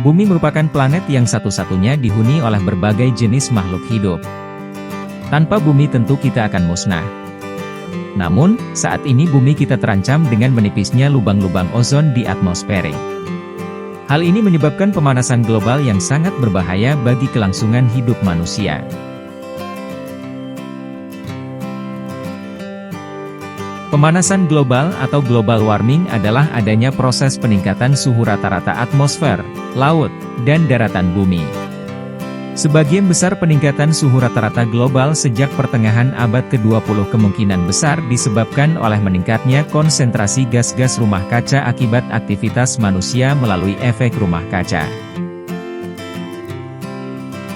Bumi merupakan planet yang satu-satunya dihuni oleh berbagai jenis makhluk hidup. Tanpa bumi tentu kita akan musnah. Namun, saat ini bumi kita terancam dengan menipisnya lubang-lubang ozon di atmosfer. Hal ini menyebabkan pemanasan global yang sangat berbahaya bagi kelangsungan hidup manusia. Pemanasan global atau global warming adalah adanya proses peningkatan suhu rata-rata atmosfer, laut, dan daratan bumi. Sebagian besar peningkatan suhu rata-rata global sejak pertengahan abad ke-20 kemungkinan besar disebabkan oleh meningkatnya konsentrasi gas-gas rumah kaca akibat aktivitas manusia melalui efek rumah kaca.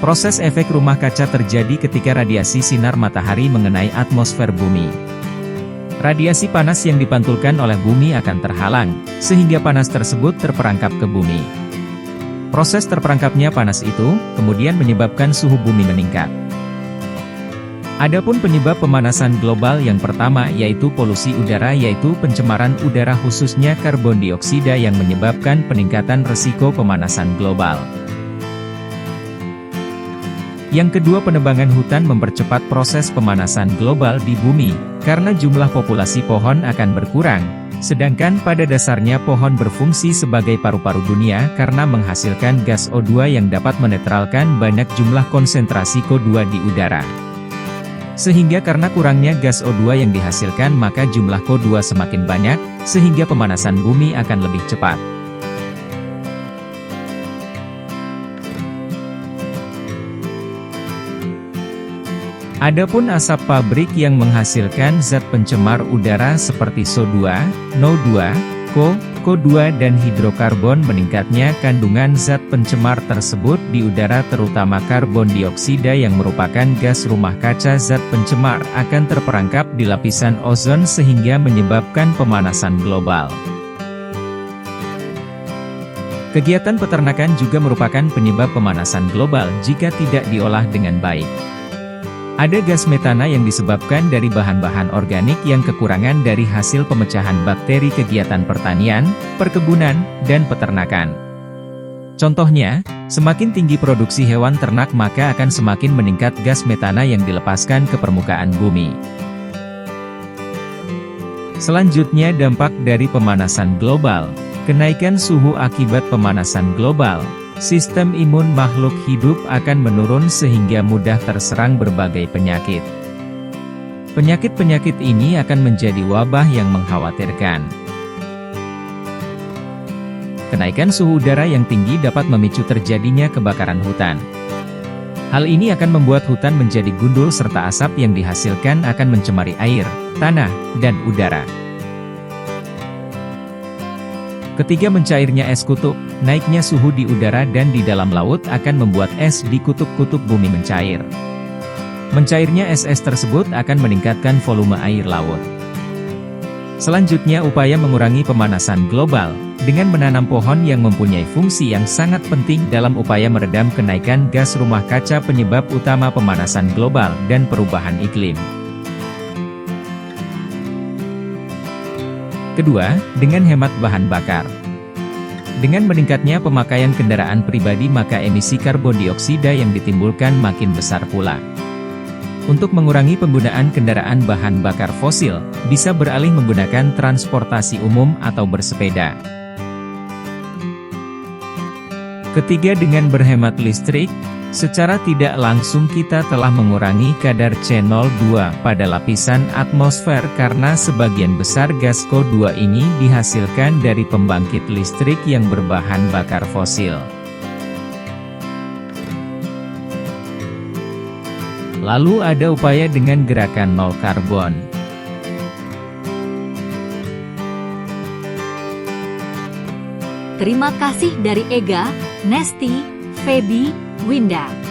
Proses efek rumah kaca terjadi ketika radiasi sinar matahari mengenai atmosfer bumi. Radiasi panas yang dipantulkan oleh bumi akan terhalang, sehingga panas tersebut terperangkap ke bumi. Proses terperangkapnya panas itu, kemudian menyebabkan suhu bumi meningkat. Adapun penyebab pemanasan global yang pertama yaitu polusi udara yaitu pencemaran udara khususnya karbon dioksida yang menyebabkan peningkatan resiko pemanasan global. Yang kedua, penebangan hutan mempercepat proses pemanasan global di bumi, karena jumlah populasi pohon akan berkurang. Sedangkan pada dasarnya pohon berfungsi sebagai paru-paru dunia karena menghasilkan gas O2 yang dapat menetralkan banyak jumlah konsentrasi CO2 di udara. Sehingga karena kurangnya gas O2 yang dihasilkan maka jumlah CO2 semakin banyak, sehingga pemanasan bumi akan lebih cepat. Adapun asap pabrik yang menghasilkan zat pencemar udara seperti SO2, NO2, CO2 dan hidrokarbon, meningkatnya kandungan zat pencemar tersebut di udara terutama karbon dioksida yang merupakan gas rumah kaca zat pencemar akan terperangkap di lapisan ozon sehingga menyebabkan pemanasan global. Kegiatan peternakan juga merupakan penyebab pemanasan global jika tidak diolah dengan baik. Ada gas metana yang disebabkan dari bahan-bahan organik yang kekurangan dari hasil pemecahan bakteri kegiatan pertanian, perkebunan, dan peternakan. Contohnya, semakin tinggi produksi hewan ternak maka akan semakin meningkat gas metana yang dilepaskan ke permukaan bumi. Selanjutnya, dampak dari pemanasan global. Kenaikan suhu akibat pemanasan global. Sistem imun makhluk hidup akan menurun sehingga mudah terserang berbagai penyakit. Penyakit-penyakit ini akan menjadi wabah yang mengkhawatirkan. Kenaikan suhu udara yang tinggi dapat memicu terjadinya kebakaran hutan. Hal ini akan membuat hutan menjadi gundul serta asap yang dihasilkan akan mencemari air, tanah, dan udara. Ketiga, mencairnya es kutub. Naiknya suhu di udara dan di dalam laut akan membuat es di kutub-kutub bumi mencair. Mencairnya es-es tersebut akan meningkatkan volume air laut. Selanjutnya, upaya mengurangi pemanasan global, dengan menanam pohon yang mempunyai fungsi yang sangat penting dalam upaya meredam kenaikan gas rumah kaca penyebab utama pemanasan global dan perubahan iklim. Kedua, dengan hemat bahan bakar. Dengan meningkatnya pemakaian kendaraan pribadi maka emisi karbon dioksida yang ditimbulkan makin besar pula. Untuk mengurangi penggunaan kendaraan bahan bakar fosil, bisa beralih menggunakan transportasi umum atau bersepeda. Ketiga, dengan berhemat listrik. Secara tidak langsung kita telah mengurangi kadar CO2 pada lapisan atmosfer karena sebagian besar gas CO2 ini dihasilkan dari pembangkit listrik yang berbahan bakar fosil. Lalu ada upaya dengan gerakan nol karbon. Terima kasih dari Ega, Nesti, Feby, Winda.